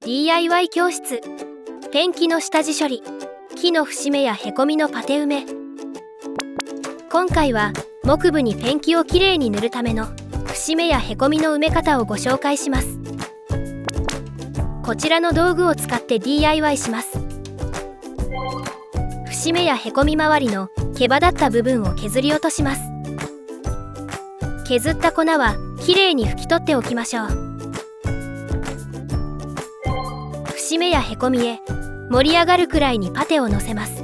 DIY 教室。ペンキの下地処理、木の節目やへこみのパテ埋め。今回は木部にペンキをきれいに塗るための節目やへこみの埋め方をご紹介します。こちらの道具を使って DIY します。節目やへこみ周りの毛羽立った部分を削り落とします。削った粉はきれいに拭き取っておきましょう。節目やへこみへ盛り上がるくらいにパテをのせます。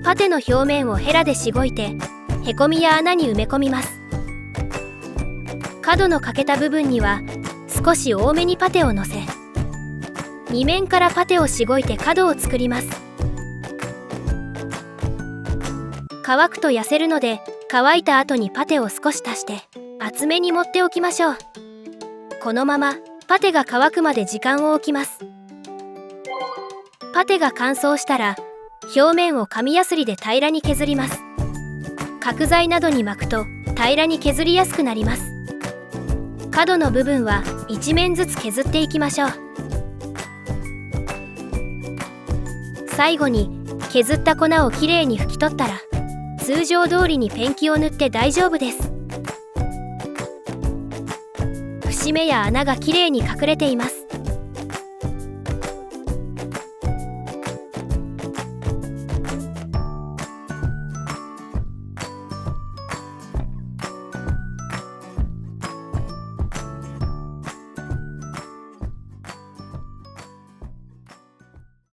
パテの表面をヘラでしごいてへこみや穴に埋め込みます。角の欠けた部分には少し多めにパテをのせ、2面からパテをしごいて角を作ります。乾くと痩せるので、乾いた後にパテを少し足して厚めに盛っておきましょう。このままパテが乾くまで時間を置きます。パテが乾燥したら表面を紙やすりで平らに削ります。角材などに巻くと平らに削りやすくなります。角の部分は1面ずつ削っていきましょう。最後に削った粉をきれいに拭き取ったら、通常通りにペンキを塗って大丈夫です。節目や穴がきれいに隠れています。